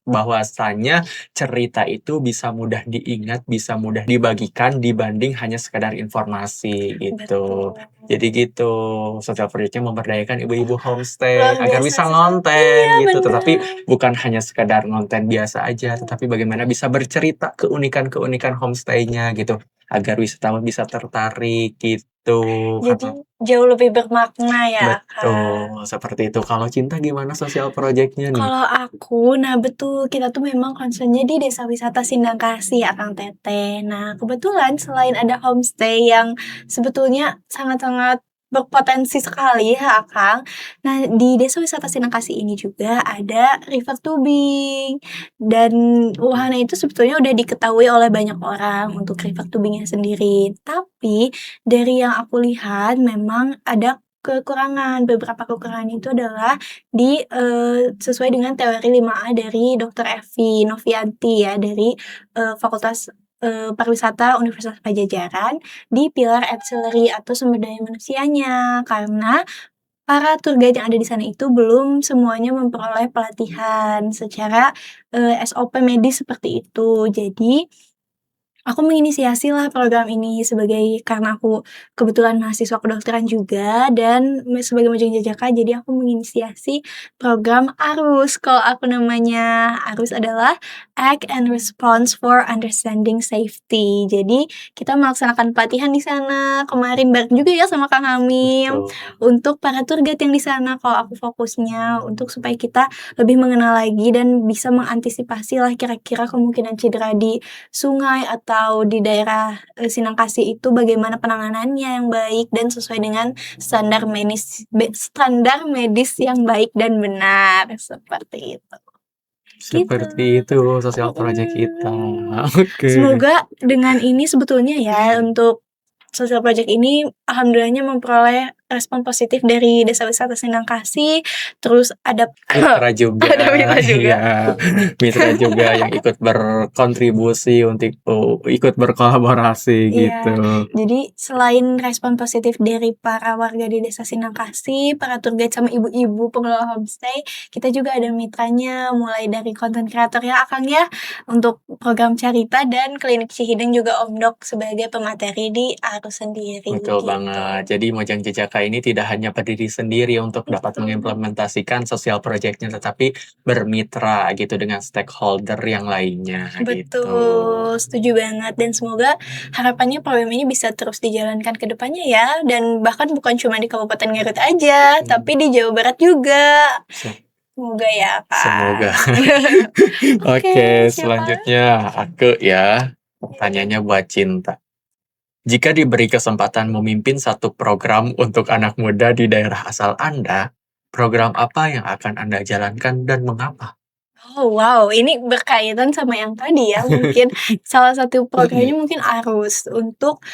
bahwasanya cerita itu bisa mudah diingat, bisa mudah dibagikan dibanding hanya sekadar informasi gitu. Betul. Jadi gitu, sosial project-nya memberdayakan ibu-ibu homestay Luar agar biasa bisa sekali. Iya, ngonten gitu, tetapi bener. bukan hanya sekadar ngonten biasa aja, tetapi bagaimana bisa bercerita keunikan-keunikan homestay-nya gitu, agar wisatawan bisa tertarik gitu, Jadi karena jauh lebih bermakna ya, Kak. betul, seperti itu. Kalau Cinta gimana sosial project-nya nih? Kalau aku, nah betul, kita tuh memang concern-nya di desa wisata Sindang Kasih ya, Kang Teteh. Nah, kebetulan selain ada homestay yang sebetulnya sangat-sangat berpotensi sekali ya, Kang. Nah, di desa wisata Sindang Kasih ini juga ada river tubing. Dan wahana itu sebetulnya udah diketahui oleh banyak orang untuk river tubingnya sendiri. Tapi dari yang aku lihat memang ada kekurangan. Beberapa kekurangan itu adalah sesuai dengan teori 5A dari Dokter Evi Novianti ya, dari, Fakultas, Pariwisata Universitas Pajajaran di pilar ancillary atau sumber daya manusianya. Karena para tour guide yang ada di sana itu belum semuanya memperoleh pelatihan secara, SOP medis seperti itu. Jadi aku menginisiasilah program ini karena aku kebetulan mahasiswa kedokteran juga dan sebagai Mojang Jajaka, jadi aku menginisiasi program ARUS. Kalau aku namanya ARUS adalah Act and Response for Understanding Safety. Jadi kita melaksanakan pelatihan di sana kemarin bareng juga ya sama Kang Hamim Betul. untuk para tour guide yang di sana. Kalau aku fokusnya untuk supaya kita lebih mengenal lagi dan bisa mengantisipasi lah kira-kira kemungkinan cedera di sungai atau di daerah, Sinangkasih itu bagaimana penanganannya yang baik dan sesuai dengan standar medis yang baik dan benar, seperti itu. Gitu. Seperti itu sosial project kita. Mhm. Oke. Semoga dengan ini sebetulnya ya untuk sosial project ini alhamdulillahnya memperoleh respon positif dari Desa Wisata Sindangkasih, terus ada Mitra juga, ada Mila juga. iya, mitra juga yang ikut berkontribusi untuk ikut berkolaborasi gitu. Iya, jadi selain respon positif dari para warga di Desa Sindangkasih, para tour guide sama ibu-ibu pengelola homestay, kita juga ada mitranya mulai dari konten kreator ya Akang ya, untuk program Carita dan Klinik Cihideng juga Om Dok sebagai pemateri di Arus sendiri Betul gitu. banget. Jadi Mojang Jajaka ini tidak hanya berdiri sendiri untuk dapat Betul. mengimplementasikan sosial project-nya, tetapi bermitra gitu dengan stakeholder yang lainnya gitu. Betul, setuju banget dan semoga harapannya program ini bisa terus dijalankan ke depannya ya dan bahkan bukan cuma di Kabupaten Garut aja, tapi di Jawa Barat juga. Se- Semoga ya, Semoga. Kak. Oke, Oke, siapa? selanjutnya aku ya. Pertanyaannya buat Cinta. Jika diberi kesempatan memimpin satu program untuk anak muda di daerah asal Anda, program apa yang akan Anda jalankan dan mengapa? Oh wow, ini berkaitan sama yang tadi ya, mungkin salah satu programnya mungkin ARUS untuk,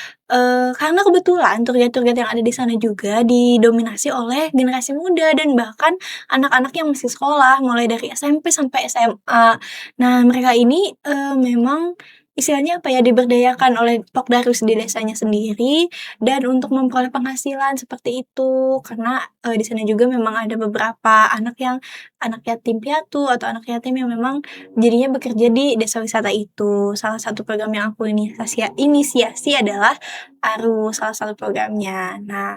karena kebetulan tour-guide yang ada di sana juga didominasi oleh generasi muda dan bahkan anak-anak yang masih sekolah mulai dari SMP sampai SMA. Nah mereka ini, memang istilahnya apa ya, diberdayakan oleh Pokdarus di desanya sendiri dan untuk memperoleh penghasilan seperti itu. Karena, di sana juga memang ada beberapa anak yatim piatu atau anak yatim yang memang jadinya bekerja di desa wisata itu. Salah satu program yang aku inisiasi adalah ARUS, salah satu programnya. Nah,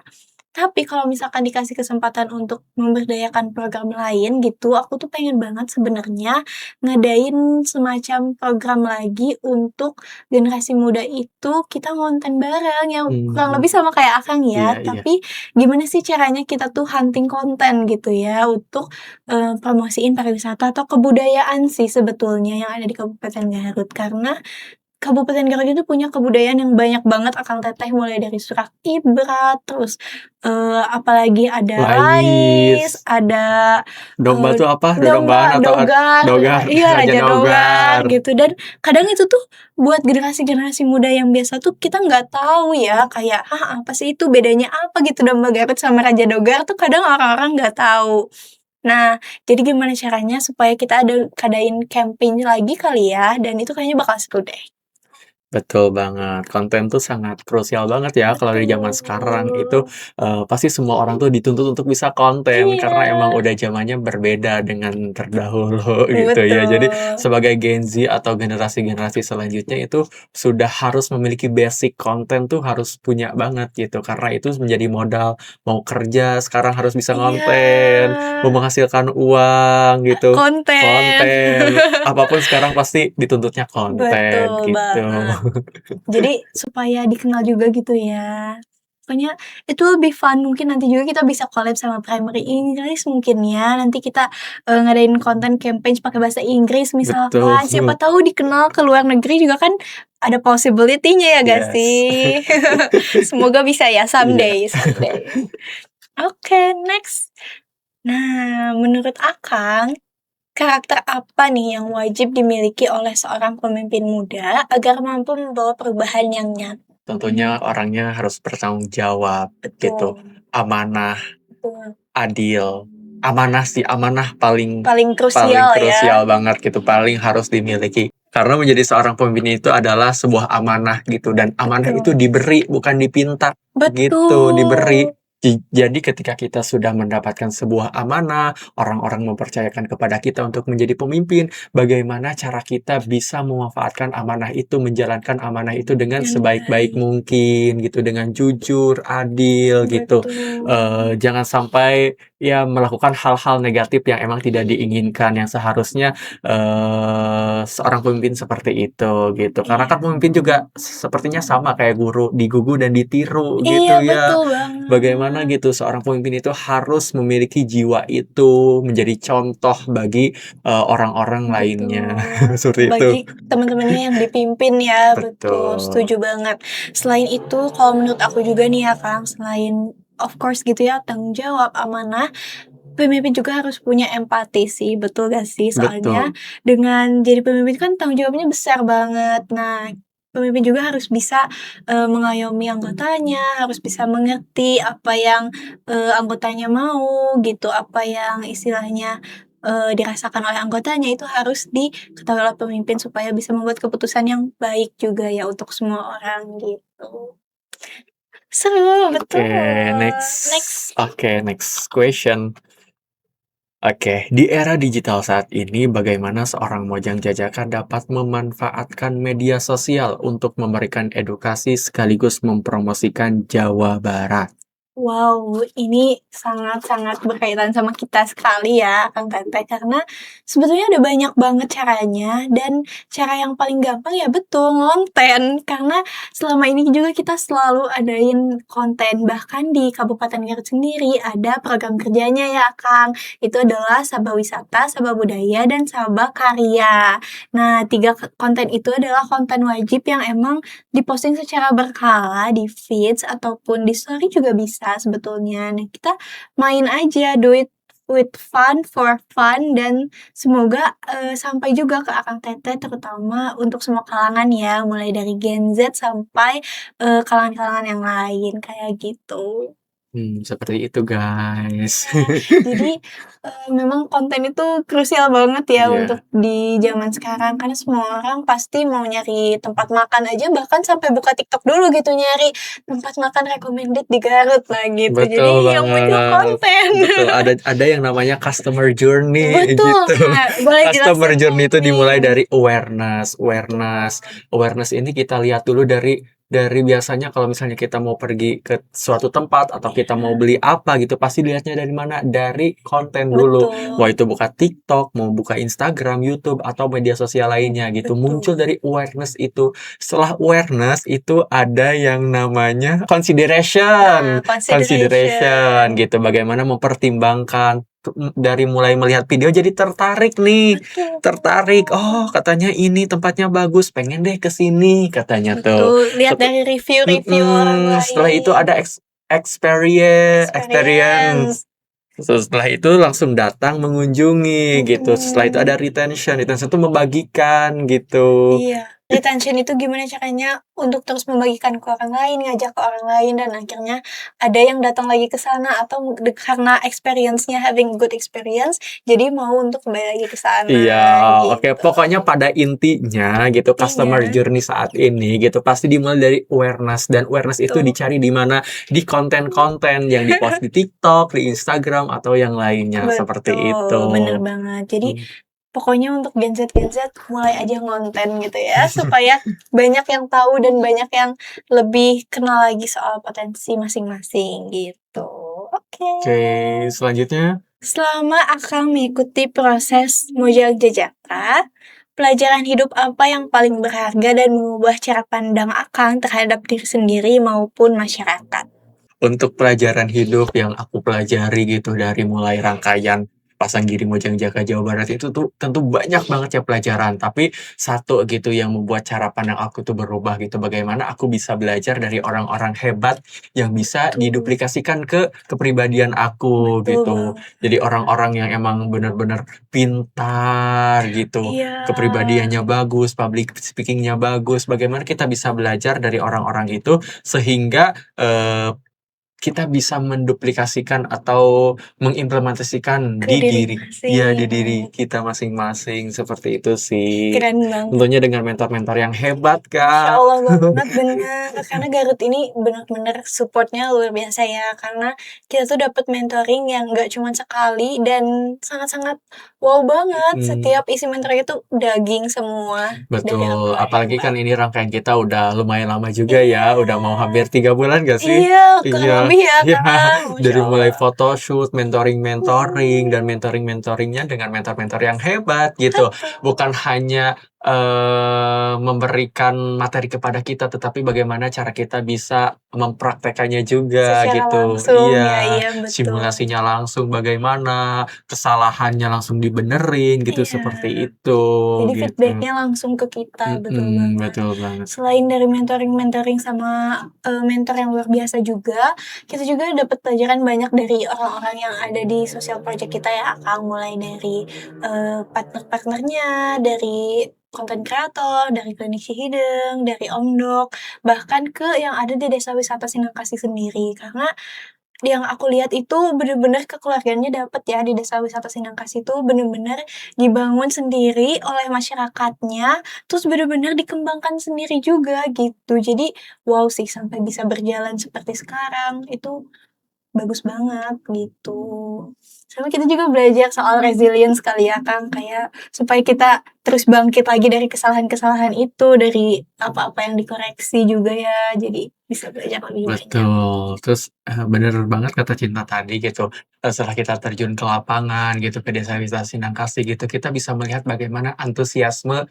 tapi kalau misalkan dikasih kesempatan untuk memberdayakan program lain gitu, aku tuh pengen banget sebenarnya ngadain semacam program lagi untuk generasi muda itu kita ngonten bareng, yang kurang Mmm, lebih sama kayak Akang iya ya, iya. tapi gimana sih caranya kita tuh hunting konten gitu ya untuk promosiin pariwisata atau kebudayaan sih sebetulnya yang ada di Kabupaten Garut. Karena Kabupaten Garut itu punya kebudayaan yang banyak banget Akang Teteh, mulai dari surak ibrat, terus, apalagi ada Lais, lais, ada, domba tuh apa? Dodombaan domba, atau dogar, dogar, iya Raja Raja Dogar Dogar. gitu. Dan kadang itu tuh buat generasi-generasi muda yang biasa tuh kita nggak tahu ya, kayak, "Ah, apa sih itu, bedanya apa gitu domba Garut sama Raja Dogar?" Tuh kadang orang-orang nggak tahu. Nah, jadi gimana caranya supaya kita ngadain campaign lagi kali ya, dan itu kayaknya bakal seru deh. Betul banget, konten tuh sangat krusial banget ya kalau di zaman sekarang itu, Betul. pasti semua orang tuh dituntut untuk bisa konten Iya, karena emang udah zamannya berbeda dengan terdahulu gitu ya. Jadi betul. sebagai Gen Z atau generasi-generasi selanjutnya itu sudah harus memiliki basic konten tuh harus punya banget gitu, karena itu menjadi modal mau kerja sekarang harus bisa Iya, ngonten, mau menghasilkan uang gitu, konten. konten, apapun sekarang pasti dituntutnya konten Betul gitu. banget. Jadi supaya dikenal juga gitu ya. Pokoknya itu lebih fun, mungkin nanti juga kita bisa collab sama Primary English mungkin ya. Nanti kita, ngadain konten campaign pakai bahasa Inggris Betul, misalkan, siapa tahu dikenal ke luar negeri juga kan ada possibility-nya ya nggak yes. sih? Semoga bisa ya Iya. someday someday. Oke, next. Nah, menurut Akang, karakter apa nih yang wajib dimiliki oleh seorang pemimpin muda agar mampu membawa perubahan yang nyata? Tentunya orangnya harus bertanggung jawab gitu, Betul, amanah, betul. adil. Amanah sih, amanah paling Paling paling krusial ya. krusial banget gitu, paling harus dimiliki. Karena menjadi seorang pemimpin itu adalah sebuah amanah gitu, dan amanah itu Betul. diberi bukan dipinta gitu, diberi. Betul. Jadi ketika kita sudah mendapatkan sebuah amanah, orang-orang mempercayakan kepada kita untuk menjadi pemimpin, bagaimana cara kita bisa memanfaatkan amanah itu, menjalankan amanah itu dengan Yang sebaik-baik baik. mungkin gitu, dengan jujur, adil gitu. Betul. Jangan sampai ya melakukan hal-hal negatif yang emang tidak diinginkan, yang seharusnya, seorang pemimpin seperti itu gitu. Karena Iya. kan pemimpin juga sepertinya sama kayak guru, digugu dan ditiru Iya, gitu ya. betul Bagaimana banget. gitu seorang pemimpin itu harus memiliki jiwa itu, menjadi contoh bagi, orang-orang lainnya, Betul. seperti itu. Bagi teman-temannya yang dipimpin ya, betul, Betul, setuju banget. Selain itu, kalau menurut aku juga nih ya Kang, selain of course gitu ya, tanggung jawab, amanah, pemimpin juga harus punya empati sih, betul gak sih? Soalnya betul, dengan jadi pemimpin kan tanggung jawabnya besar banget. Nah, pemimpin juga harus bisa, mengayomi anggotanya, harus bisa mengerti apa yang, anggotanya mau gitu, apa yang istilahnya, dirasakan oleh anggotanya itu harus diketahui oleh pemimpin supaya bisa membuat keputusan yang baik juga ya untuk semua orang gitu. Seru, oke, betul. next, Next. oke, next question. Oke, di era digital saat ini, bagaimana seorang Mojang Jajakan dapat memanfaatkan media sosial untuk memberikan edukasi sekaligus mempromosikan Jawa Barat? Wow, ini sangat-sangat berkaitan sama kita sekali ya, Kang Teteh, karena sebetulnya ada banyak banget caranya dan cara yang paling gampang ya betul, ngonten. Karena selama ini juga kita selalu adain konten, bahkan di Kabupaten Garut sendiri ada program kerjanya ya, Kang. Itu adalah Sabah Wisata, Sabah Budaya, dan Sabah Karya. Nah, 3 konten itu adalah konten wajib yang emang diposting secara berkala di feeds ataupun di story juga bisa sebetulnya. Nah, kita main aja, do it with fun, for fun, dan semoga, sampai juga ke akang teteh terutama untuk semua kalangan ya, mulai dari Gen Z sampai, kalangan-kalangan yang lain, kayak gitu. Seperti itu guys. Iya, jadi, memang konten itu krusial banget ya Iya, untuk di zaman sekarang, karena semua orang pasti mau nyari tempat makan aja bahkan sampai buka TikTok dulu gitu, nyari tempat makan recommended di Garut lah gitu. Jadi betul yang muncul banget. konten. Betul, ada yang namanya customer journey Betul, gitu. Kak, boleh Customer jelasin journey itu dimulai mungkin? dari awareness. Awareness. Betul, Awareness ini kita lihat dulu dari biasanya kalau misalnya kita mau pergi ke suatu tempat atau kita mau iya, beli apa gitu, pasti lihatnya dari mana? Dari konten dulu. Mau betul, itu buka TikTok, mau buka Instagram, YouTube, atau media sosial lainnya gitu. Muncul betul. dari awareness itu. Setelah awareness itu ada yang namanya consideration. Nah, Consideration consideration, gitu. Bagaimana mempertimbangkan dari mulai melihat video jadi tertarik nih. betul, Tertarik, oh katanya ini tempatnya bagus, pengen deh ke sini katanya tuh. betul, lihat dari review-review orang Setelah itu lain, ada experience, experience, experience. Setelah itu langsung datang mengunjungi gitu. Setelah itu mhm. ada retention. Retention itu membagikan gitu. Iya, retention itu gimana caranya untuk terus membagikan ke orang lain, ngajak ke orang lain, dan akhirnya ada yang datang lagi ke sana atau karena experience-nya having good experience, jadi mau untuk kembali lagi ke sana, Iya, oke. gitu. Pokoknya pada intinya gitu, customer Intinya, journey saat ini gitu pasti dimulai dari awareness dan awareness itu betul, dicari di mana? Di konten-konten yang di-post di TikTok, di Instagram atau yang lainnya seperti itu. betul, bener banget. Jadi Hmm. pokoknya untuk Gen Z mulai aja ngonten gitu ya, supaya banyak yang tahu dan banyak yang lebih kenal lagi soal potensi masing-masing gitu. Oke. Oke, selanjutnya Selama Akang mengikuti proses Mojang Jajaka, pelajaran hidup apa yang paling berharga dan mengubah cara pandang Akang terhadap diri sendiri maupun masyarakat? untuk pelajaran hidup yang aku pelajari gitu dari mulai rangkaian Pasanggiri Mojang Jaka Jawa Barat itu tuh tentu banyak banget ya pelajaran. Tapi satu gitu yang membuat cara pandang aku tuh berubah gitu. Bagaimana aku bisa belajar dari orang-orang hebat yang bisa Betul, diduplikasikan ke kepribadian aku betul gitu. banget. Jadi orang-orang yang emang bener-bener pintar gitu. Iya, Kepribadiannya bagus, public speakingnya bagus. Bagaimana kita bisa belajar dari orang-orang itu sehingga kita bisa menduplikasikan atau mengimplementasikan ke di diri diri iya, di diri masing. kita masing-masing, seperti itu sih. Keren banget. Tentunya dengan mentor-mentor yang hebat, Masya Kak. Allah banget, bener. Karena Garut ini bener-bener support-nya luar biasa ya, karena kita tuh dapat mentoring yang nggak cuma sekali dan sangat-sangat wow banget. Mhm, Setiap isi mentoring itu daging semua dari betul. orang-orang Apalagi kan hebat. ini rangkaian kita udah lumayan lama juga ya, Iya, udah mau hampir 3 bulan nggak sih? iya, kurang Iya, lebih ya iya, Kak, Masya dari mulai Allah. photoshoot, mentoring-mentoring, dan Mhm, mentoring-mentoringnya dengan mentor-mentor yang hebat gitu. betul. Bukan hanya, memberikan materi kepada kita, tetapi bagaimana cara kita bisa mempraktekannya juga Secara gitu. langsung, ya Iya, iya betul. simulasinya langsung bagaimana, kesalahannya langsung dibenerin gitu, Iya. seperti itu, Jadi gitu. feedback-nya langsung ke kita, betul banget. Betul banget. Selain dari mentoring-mentoring sama, mentor yang luar biasa juga, kita juga dapat pelajaran banyak dari orang-orang yang ada di sosial project kita ya, Kang. Mulai dari, partner-partnernya, dari konten kreator, dari klinisi hidung, dari Omdok, bahkan ke yang ada di Desa Wisata Sinangkasih sendiri. Karena yang aku lihat itu bener-bener kekeluargaannya dapet ya di Desa Wisata Sinangkasih itu bener-bener dibangun sendiri oleh masyarakatnya, terus bener-bener dikembangkan sendiri juga gitu. Jadi wow sih sampai bisa berjalan seperti sekarang, itu bagus banget gitu. Sama kita juga belajar soal resilience kali ya Kang, kayak supaya kita terus bangkit lagi dari kesalahan-kesalahan itu, dari apa-apa yang dikoreksi juga ya, jadi bisa belajar lebih banyak. Betul, terus, bener banget kata Cinta tadi gitu, setelah kita terjun ke lapangan gitu, ke Desa Wisata Sinangkasih gitu, kita bisa melihat bagaimana antusiasme,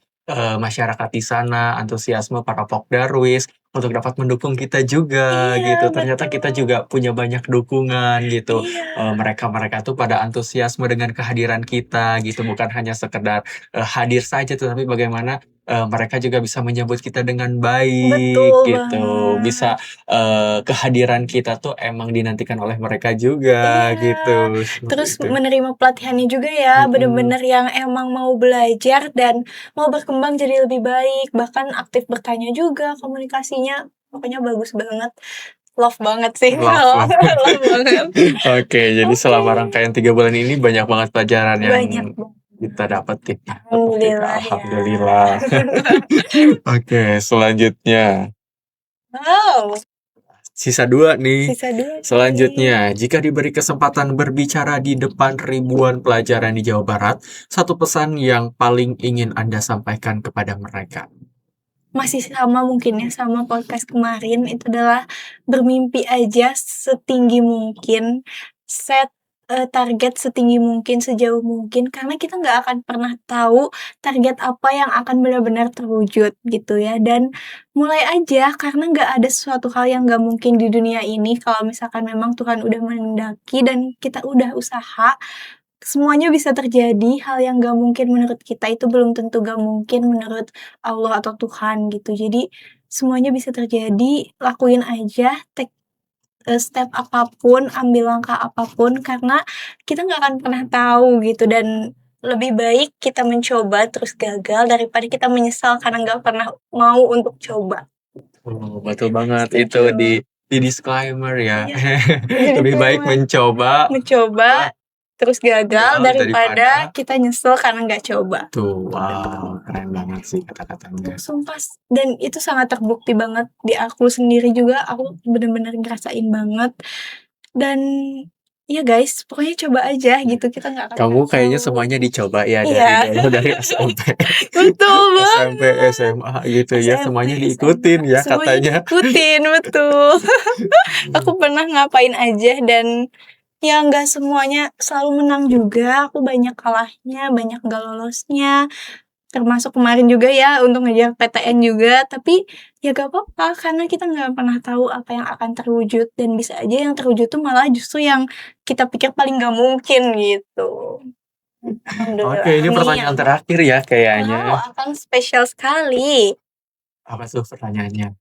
masyarakat di sana, antusiasme para Pokdarwis untuk dapat mendukung kita juga Iya, gitu. Ternyata kita betul. juga punya banyak dukungan gitu, Iya, mereka-mereka tuh pada antusiasme dengan kehadiran kita gitu, bukan hanya sekedar, hadir saja, tetapi bagaimana mereka juga bisa menyambut kita dengan baik Betul gitu. Bisa, banget. kehadiran kita tuh emang dinantikan oleh mereka juga Iya, gitu, seperti terus itu. menerima pelatihannya juga ya, Mhm. bener-bener yang emang mau belajar dan mau berkembang jadi lebih baik, bahkan aktif bertanya juga, komunikasinya pokoknya bagus banget. Love banget sih Love kalau banget. love banget. Oke, jadi Oke, selama rangkaian 3 bulan ini banyak banget pelajaran yang banyak banget. kita dapetin ya, seperti itu, Alhamdulillah ya. alhamdulillah. Oke, selanjutnya, Wow, sisa 2 nih. sisa 2 nih. Selanjutnya, jika diberi kesempatan berbicara di depan ribuan pelajaran di Jawa Barat, satu pesan yang paling ingin Anda sampaikan kepada mereka? Masih sama mungkin ya, sama podcast kemarin, itu adalah bermimpi aja setinggi mungkin, set, target setinggi mungkin, sejauh mungkin, karena kita nggak akan pernah tahu target apa yang akan benar-benar terwujud gitu ya, dan mulai aja karena nggak ada sesuatu hal yang nggak mungkin di dunia ini kalau misalkan memang Tuhan udah menghendaki dan kita udah usaha, semuanya bisa terjadi, hal yang gak mungkin menurut kita itu belum tentu gak mungkin menurut Allah atau Tuhan gitu. Jadi semuanya bisa terjadi, lakuin aja, step apapun, ambil langkah apapun karena kita nggak akan pernah tahu gitu dan lebih baik kita mencoba terus gagal daripada kita menyesal karena nggak pernah mau untuk coba. Oh, betul banget itu Setuju. di disclaimer ya. Iya, jadi Lebih baik disclaimer. mencoba Mencoba terus gagal gagal daripada daripada kita nyesel karena nggak coba. tuh, Betul. wow, keren banget sih kata-katanya. Sumpah dan itu sangat terbukti banget di aku sendiri juga, aku bener-bener ngerasain banget dan ya guys, pokoknya coba aja gitu, kita nggak akan Kamu pernah kayaknya tahu. semuanya dicoba ya dari Iya, dulu, dari SMP, betul SMP, banget. SMA gitu ya, SMP, semuanya SMA, diikutin ya semuanya katanya. diikutin, betul. Aku pernah ngapain aja dan ya nggak semuanya selalu menang juga, aku banyak kalahnya, banyak nggak lolosnya. Termasuk kemarin juga ya untuk ngejar PTN juga, tapi ya gak apa-apa karena kita nggak pernah tahu apa yang akan terwujud dan bisa aja yang terwujud tuh malah justru yang kita pikir paling gak mungkin gitu. Oke, Alhamdulillah, ini pertanyaan amin. terakhir ya Wow, kayaknya. Akang spesial sekali. Apa tuh pertanyaannya?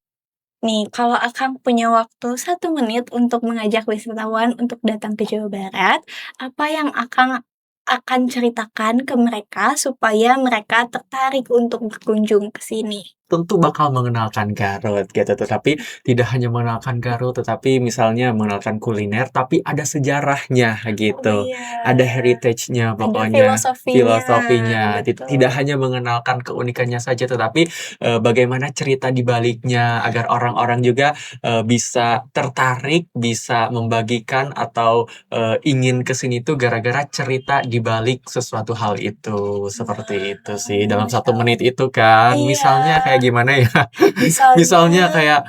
Nih, kalau Akang punya waktu 1 menit untuk mengajak wisatawan untuk datang ke Jawa Barat, apa yang Akang akan ceritakan ke mereka supaya mereka tertarik untuk berkunjung ke sini? Tentu bakal mengenalkan Garut gitu, tetapi tidak hanya mengenalkan Garut, tetapi misalnya mengenalkan kuliner, tapi ada sejarahnya Oh gitu, iya, ada heritage-nya ada pokoknya, filosofinya, filosofinya. Tidak betul. hanya mengenalkan keunikannya saja, tetapi, bagaimana cerita di baliknya agar orang-orang juga, bisa tertarik, bisa membagikan atau, ingin ke sini tuh gara-gara cerita di balik sesuatu hal itu, seperti itu sih dalam Masya 1 menit Allah. itu kan. Iya, Misalnya kayak gimana ya, misalnya misalnya, kayak,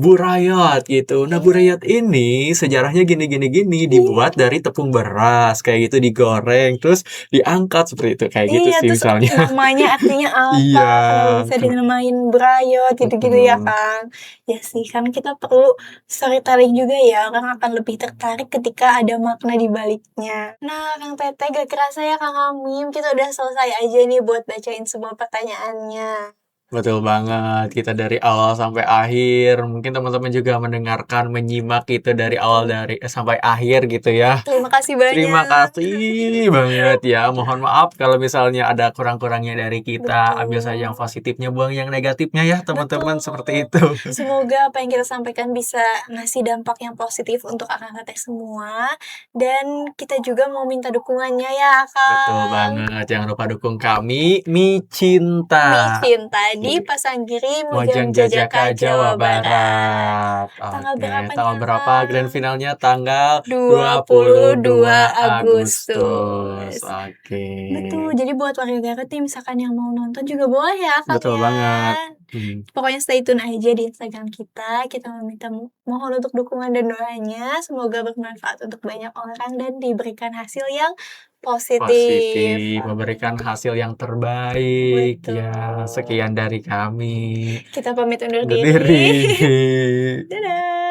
Burayot gitu. Nah, iya, Burayot ini sejarahnya gini gini gini, iya, dibuat dari tepung beras kayak gitu, digoreng, terus diangkat seperti itu, kayak gitu iya, sih terus misalnya. namanya artinya apa, Iya, kenapa bisa ken dinamain Brayot, gitu-gitu ya mhm. kan. Ya sih, kan kita perlu storytelling juga ya, orang akan lebih tertarik ketika ada makna di baliknya. Nah, Kang Teteh, gak kerasa ya Kang Amim, kita udah selesai aja nih buat bacain semua pertanyaannya. Betul banget, kita dari awal sampai akhir, mungkin teman-teman juga mendengarkan, menyimak gitu dari awal Betul. sampai akhir gitu ya. Terima kasih Terima banyak. kasih banget ya. Mohon maaf kalau misalnya ada kurang-kurangnya dari kita. Ambil saja yang Betul. positifnya, buang yang negatifnya ya, teman-teman, seperti Betul. itu. Semoga apa yang kita sampaikan bisa ngasih dampak yang positif untuk Akang Teteh semua, dan kita juga mau minta dukungannya ya, Betul Akang. banget. Jangan lupa dukung kami, Mi Mi Cinta. Cinta di Iya. Pasanggiri, Mojang Mojang Jajaka, Jajaka, Jawa Jawa Barat. Barat. Tanggal Oke, berapa nih, tanggal berapa grand Akang? finalnya? Tanggal 22 22 Agustus. Agustus. Oke. Betul, jadi buat warga Garut nih misalkan yang mau nonton juga boleh ya, Kang, Betul ya. banget. Mhm. Pokoknya stay tune aja di Instagram kita meminta mohon untuk dukungan dan doanya, semoga bermanfaat untuk banyak orang dan diberikan hasil yang positif. Positif, memberikan Amin. hasil yang terbaik. Ya, Betul. sekian dari kami. Kita pamit undur Undur diri. diri. Dadah.